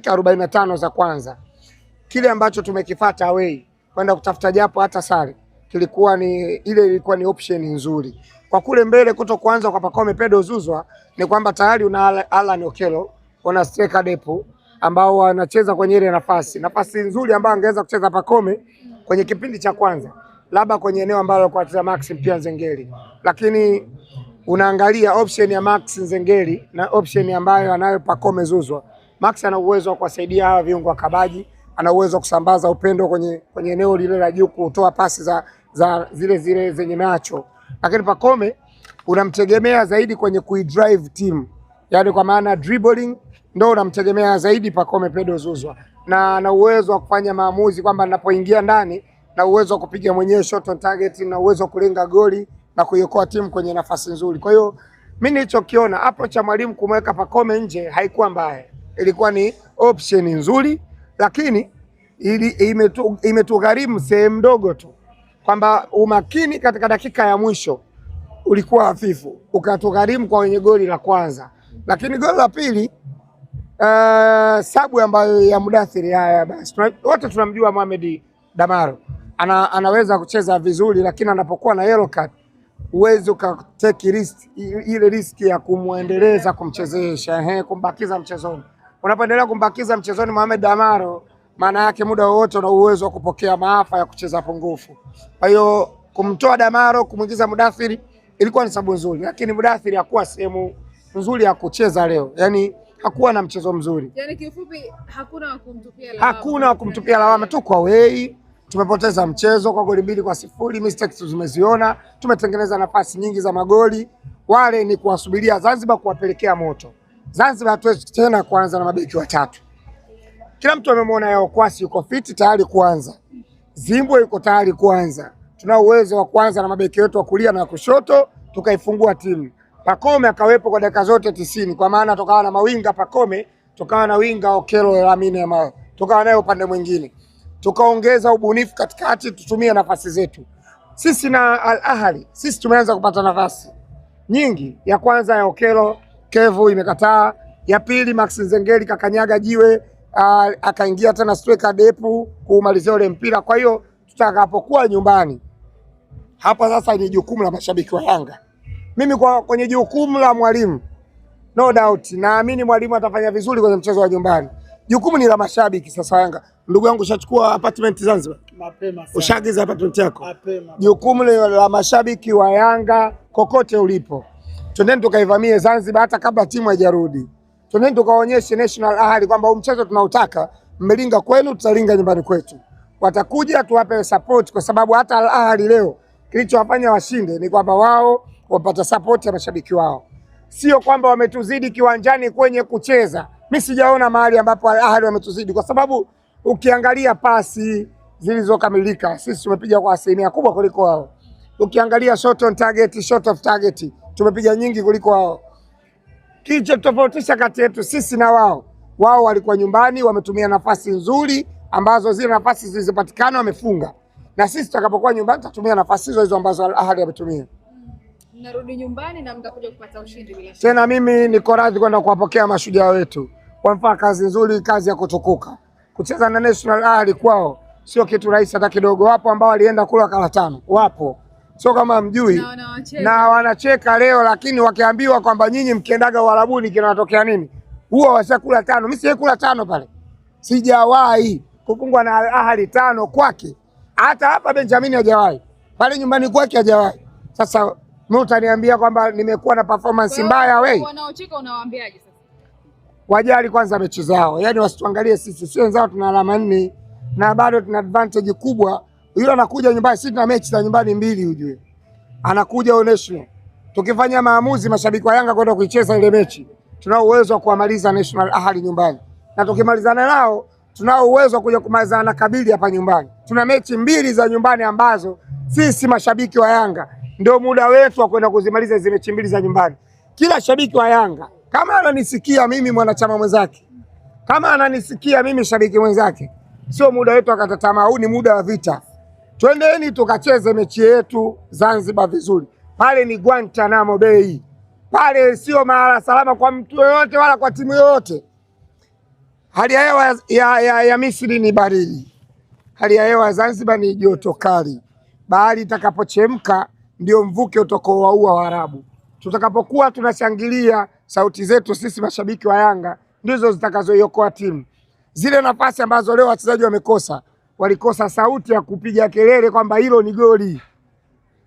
dakika 45 za kwanza kile ambacho tumekifuata away kwenda kutafuta japo hata sare ilikuwa ni option nzuri. Kwa kule mbele kuanza kwa Pacome Pedro Zouzoua ni kwamba tayari una Alan Okello, una striker Depu ambao wanacheza kwenye ile nafasi nzuri ambayo angeweza kucheza Pacome kwenye kipindi cha kwanza, labda kwenye eneo ambalo kwa tza Max pia Nzengeli. Lakini unaangalia option ya Max Nzengeli na option ambayo anayo Pacome Zouzoua. Max ana uwezo wa kuwasaidia hawa viungo wa kabaji, ana uwezo wa kusambaza upendo kwenye eneo lile la juu, kutoa pasi za zile zenye macho. Lakini Pacome unamtegemea zaidi kwenye kuidrive team, yaani kwa maana dribbling ndio unamtegemea zaidi Pacome Pedro Zouzoua, na ana uwezo wa kufanya maamuzi kwamba ninapoingia ndani na uwezo wa kupiga mwenyewe shot on target na uwezo wa kulenga goli na kuiokoa timu kwenye nafasi nzuri. Kwa hiyo mimi nilichokiona hapo cha mwalimu kumweka Pacome nje haikuwa mbaya, ilikuwa ni option nzuri, lakini imetugharimu sehemu ndogo tu kwamba umakini katika dakika ya mwisho ulikuwa hafifu, ukatugharimu kwa wenye goli la kwanza. Lakini goli la pili sabu ambayo ya Mudathiri, haya basi wote tunamjua Mohamed Damaro anaweza kucheza vizuri, lakini anapokuwa na yellow card uweze ukateki risk ya kumuendeleza kumchezesha kumbakiza mchezoni. Unapoendelea kumbakiza mchezoni Mohamed Damaro, maana yake muda wote una uwezo wa kupokea maafa ya kucheza pungufu. Kwa hiyo kumtoa Damaro kumwingiza Mudathiri ilikuwa ni sababu nzuri, lakini Mudathiri hakuwa sehemu nzuri ya kucheza leo. Yaani hakuwa na mchezo mzuri. Yaani kifupi hakuna wa kumtupia lawama. Hakuna wa kumtupia lawama tu kwa away. Tumepoteza mchezo kwa goli 2-0, mistakes tumeziona, tumetengeneza nafasi nyingi za magoli. Wale ni kuwasubiria Zanzibar kuwapelekea moto. Zanzibar hatuwezi tena kuanza na mabeki watatu. Kila mtu amemwona Yao Kwasi yuko fit tayari kuanza. Zimbwe yuko tayari kuanza. Tuna uwezo wa kuanza na mabeki wetu wa kulia na kushoto tukaifungua timu. Pacome akawepo kwa dakika zote 90 kwa maana tukawa na mawinga Pacome, tukawa na winga Okello Lamine Yamal, tukawa nayo upande mwingine. Tukaongeza ubunifu katikati, tutumie nafasi zetu. Sisi na Al Ahly, sisi tumeanza kupata nafasi nyingi. Ya kwanza ya Okello, Kevu imekataa. Ya pili Max Nzengeli kakanyaga jiwe, akaingia tena striker Depu kumalizia ule mpira. Kwa hiyo tutakapokuwa nyumbani hapa sasa ni jukumu la mashabiki wa Yanga. Mimi kwenye jukumu la mwalimu, no doubt naamini mwalimu atafanya vizuri kwenye mchezo wa nyumbani. Jukumu ni la mashabiki sasa Yanga. Ndugu yangu ushachukua apartment Zanzibar? Mapema sana. Ushagiza apartment yako? Mapema. Jukumu la mashabiki wa Yanga kokote ulipo. Twendeni tukaivamie Zanzibar hata kabla timu haijarudi. Twendeni tukaonyeshe National Ahli kwamba mchezo tunautaka, mmelinga kwenu tutalinga nyumbani kwetu. Watakuja tuwape support kwa sababu hata Al Ahli leo kilichowafanya washinde ni kwamba wao wapata support ya mashabiki wao. Sio kwamba wametuzidi kiwanjani kwenye kucheza. Mimi sijaona mahali ambapo Al Ahly wametuzidi, kwa sababu ukiangalia pasi zilizokamilika sisi tumepiga kwa asilimia kubwa kuliko wao. Ukiangalia shot on target, shot off target tumepiga nyingi kuliko wao. Kicho tofautisha kati yetu sisi na wao, wao walikuwa nyumbani wametumia nafasi nzuri ambazo zile nafasi zilizopatikana wamefunga, na sisi tutakapokuwa nyumbani tutatumia nafasi hizo ambazo Al Ahly wametumia. Narudi nyumbani na mtakuja kupata ushindi bila shaka. Tena mimi niko radhi kwenda kuwapokea mashujaa wetu. Wamefanya kazi nzuri, kazi ya kutukuka. Kucheza na National Ahli kwao sio kitu rahisi hata kidogo. Wapo ambao walienda kula kala 5. Wapo. Sio kama mjui. Na wanacheka leo, lakini wakiambiwa kwamba nyinyi mkiendaga Uarabuni kinatokea nini? Huwa washakula 5. Mimi sijakula 5 pale. Sijawahi kufungwa na Al Ahli 5 kwake. Hata hapa Benjamin hajawahi. Pale nyumbani kwake hajawahi. Sasa mimi utaniambia kwamba nimekuwa na performance mbaya wewe? Wanaocheka unawaambiaje sasa? Wajali kwanza mechi zao. Yaani wasituangalie sisi. Sio wenzao tuna alama 4 na bado tuna advantage kubwa. Yule anakuja nyumbani, sisi tuna mechi za nyumbani 2 ujue. Anakuja National. Tukifanya maamuzi mashabiki wa Yanga kwenda kuicheza ile mechi, tunao uwezo wa kuamaliza National Ahli nyumbani. Na tukimalizana nao, tunao uwezo wa kuja kumalizana na Kabili hapa nyumbani. Tuna mechi 2 za nyumbani ambazo sisi mashabiki wa Yanga ndio muda wetu wa kwenda kuzimaliza hizo mechi 2 za nyumbani. Kila shabiki wa Yanga kama ananisikia mimi mwanachama mwenzake, kama ananisikia mimi shabiki mwenzake, sio muda wetu akata tamaa, huu ni muda wa vita. Twendeni tukacheze mechi yetu Zanzibar vizuri. Pale ni Guantanamo Bay. Pale sio mahala salama kwa mtu yoyote wala kwa timu yoyote. Hali ya hewa ya Misri ni baridi. Hali ya hewa ya Zanzibar ni joto kali. Bahari itakapochemka ndio mvuke utakaowaua Waarabu. Tutakapokuwa tunashangilia, sauti zetu sisi mashabiki wa Yanga ndizo zitakazoiokoa timu. Zile nafasi ambazo leo wachezaji wamekosa, walikosa sauti ya kupiga kelele kwamba hilo ni goli.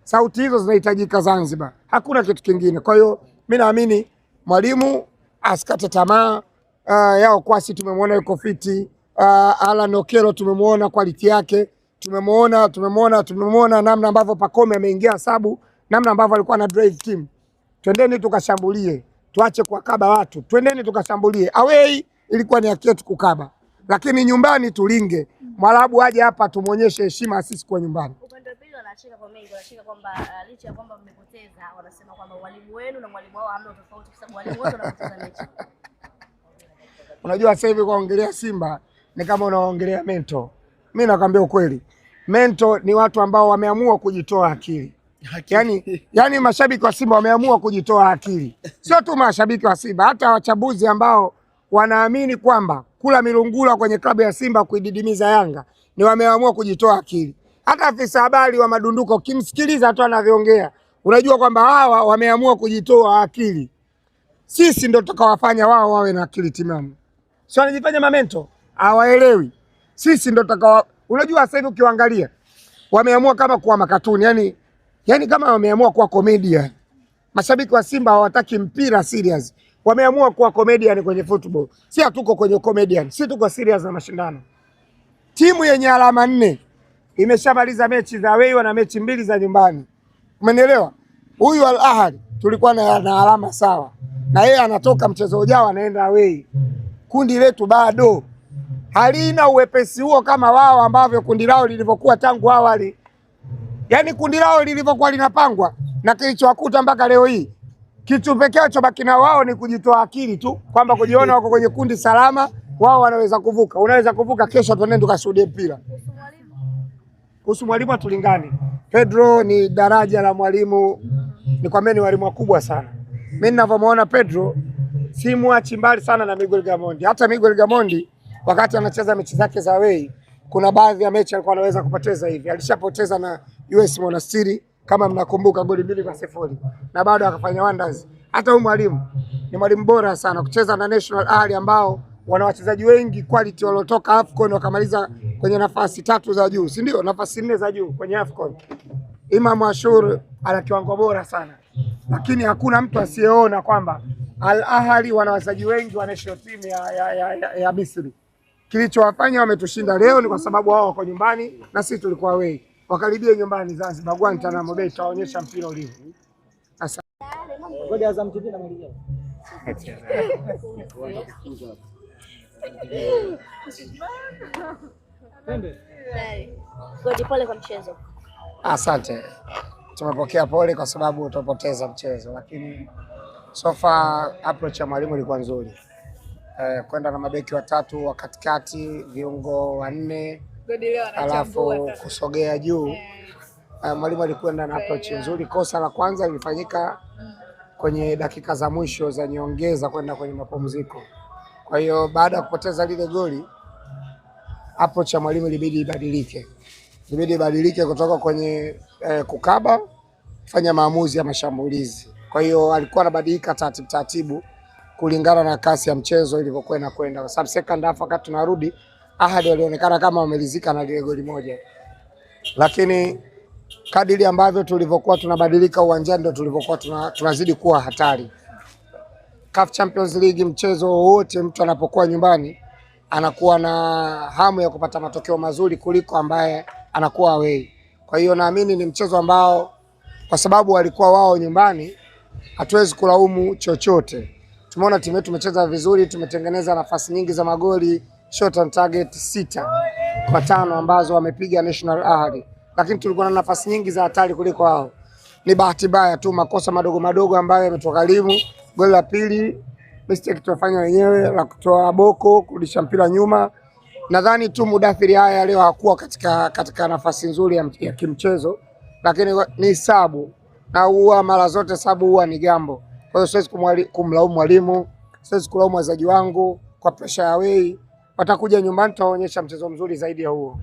Sauti hizo zinahitajika Zanzibar, hakuna kitu kingine. Kwa hiyo mimi naamini mwalimu asikate tamaa. Yao Kwasi tumemwona yuko fiti. Alan Okello tumemwona quality yake, tumemwona namna ambavyo Pacome ameingia sabu, namna ambavyo alikuwa na drive team. Twendeni tukashambulie, tuache kuwakaba watu, twendeni tukashambulie. Away ilikuwa ni haki yetu kukaba, lakini nyumbani tulinge. Mwarabu aje hapa tumuonyeshe heshima sisi kwa nyumbani. Upande wa pili wanacheka kwa mengi, wanacheka kwamba licha ya kwamba mmepoteza, wanasema kwamba walimu wenu na mwalimu wao hamna tofauti kwa sababu walimu wote wanapoteza mechi. Unajua sasa hivi kuongelea Simba ni kama unaongelea mento. Mimi nakwambia ukweli. Mento ni watu ambao wameamua kujitoa akili. Yani mashabiki wa Simba wameamua kujitoa akili. Sio tu mashabiki wa Simba, hata wachabuzi ambao wanaamini kwamba kula milungula kwenye klabu ya Simba kuididimiza Yanga ni wameamua kujitoa akili. Hata afisa habari wa madunduko ukimsikiliza tu anavyoongea, unajua kwamba hawa wameamua kujitoa akili. Sisi ndo tukawafanya wao wawe na akili timamu. Sio wanajifanya mamento, hawaelewi. Sisi ndo unajua sasa hivi ukiangalia wameamua kama kuwa makatuni, yani kama wameamua kuwa comedian. Mashabiki wa Simba hawataki mpira serious. Wameamua kuwa comedian kwenye football. Si hatuko kwenye comedian, si tuko serious na mashindano. Timu yenye alama 4 imeshamaliza mechi za away na mechi 2 za nyumbani. Umenielewa? Huyu Al Ahly tulikuwa na alama sawa. Na yeye anatoka mchezo ujao anaenda away. Kundi letu bado halina uwepesi huo kama wao ambavyo kundi lao lilivyokuwa tangu awali. Yani kundi lao lilivyokuwa linapangwa na kilichowakuta mpaka leo hii. Kitu pekee cha baki na wao ni kujitoa akili tu kwamba kujiona wako kwenye kundi salama, wao wanaweza kuvuka. Unaweza kuvuka kesho tuende tukashuhudie mpira. Kuhusu mwalimu atulingani. Pedro ni daraja la mwalimu, ni kwa mimi walimu wakubwa sana. Mimi ninavyomuona Pedro si muachi mbali sana na Miguel Gamondi. Hata Miguel Gamondi wakati anacheza mechi zake za away, kuna baadhi ya mechi alikuwa anaweza kupoteza hivi. Alishapoteza na US Monastir kama mnakumbuka goli 2-0 na bado akafanya wonders. Hata huyu mwalimu ni mwalimu bora sana kucheza na National Ahli ambao wana wachezaji wengi quality waliotoka AFCON wakamaliza kwenye nafasi 3 za juu, si ndio? Nafasi 4 za juu kwenye AFCON. Imam Ashur ana kiwango bora sana. Lakini hakuna mtu asiyeona kwamba Al Ahly wana wachezaji wengi wa national team ya Misri. Kilichowafanya wametushinda leo ni kwa sababu wao wako nyumbani na sisi tulikuwa away. Wakaribia nyumbani Zanzibar, Guantanamo Bay, taonyesha mpira ulivyo. Sasa ngoja Azam TV na malizia. Goli pole kwa mchezo. Asante. Tumepokea pole kwa sababu utapoteza mchezo, lakini so far approach ya mwalimu ilikuwa nzuri. Kwenda na mabeki watatu wa katikati, viungo 4, alafu kusogea juu. Mwalimu alikwenda na approach nzuri. Kosa la kwanza lilifanyika kwenye dakika za mwisho za nyongeza kwenda kwenye mapumziko. Kwa hiyo baada ya kupoteza lile goli, approach ya mwalimu ilibidi ibadilike kutoka kwenye kukaba kufanya maamuzi ya mashambulizi. Kwa hiyo alikuwa anabadilika taratibu kulingana na kasi ya mchezo ilivyokuwa inakwenda. Kwa sababu second half wakati tunarudi Ahadi walionekana kama wamelizika na lile goli moja. Lakini kadiri ambavyo tulivyokuwa tunabadilika uwanjani ndio tulivyokuwa tunazidi kuwa hatari. CAF Champions League, mchezo wote mtu anapokuwa nyumbani anakuwa na hamu ya kupata matokeo mazuri kuliko ambaye anakuwa away. Kwa hiyo naamini ni mchezo ambao kwa sababu walikuwa wao nyumbani hatuwezi kulaumu chochote. Tumeona timu yetu imecheza vizuri, tumetengeneza nafasi nyingi za magoli, shot on target 6-5 ambazo wamepiga National Ahli. Lakini tulikuwa na nafasi nyingi za hatari kuliko wao. Ni bahati mbaya tu, makosa madogo ambayo yametugharimu. Goli la pili mistake tunafanya wenyewe la kutoa boko, kurudisha mpira nyuma. Nadhani tu Mudathiri haya leo hakuwa katika nafasi nzuri ya kimchezo, lakini ni sabu na huwa mara zote sabu huwa ni gambo. Kwa hiyo siwezi kumlaumu mwalimu, siwezi kulaumu wachezaji wangu kwa pressure ya away. watakuja nyumbani, tutaonyesha mchezo mzuri zaidi ya huo.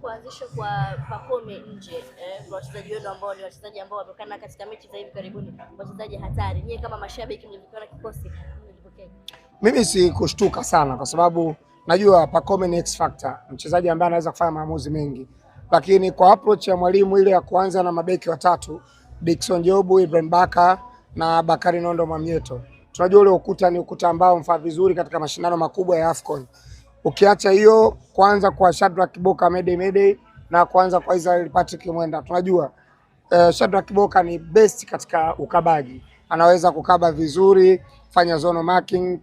Kuanzisha kwa Pacome nje wachezaji wenu ambao ni wachezaji ambao wametokana katika mechi za hivi karibuni, wachezaji hatari. Nyie kama mashabiki mlivyoona kikosi mlipokea? Mimi si kushtuka sana kwa sababu najua Pacome ni X factor, mchezaji ambaye anaweza kufanya maamuzi mengi, lakini kwa approach ya mwalimu ile ya kuanza na mabeki watatu, Dickson Jobu, Ibrahim Baka na Bakari Nondo Mwamnyeto, tunajua ule ukuta ni ukuta ambao mfaa vizuri katika mashindano makubwa ya AFCON. Ukiacha hiyo, kwanza kwa Shadrack Kiboka Mede na kwanza kwa Israel Patrick Mwenda, tunajua Shadrack Kiboka ni best katika ukabaji, anaweza kukaba vizuri, fanya zone marking,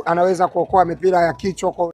anaweza kuokoa mipira ya kichwa kwa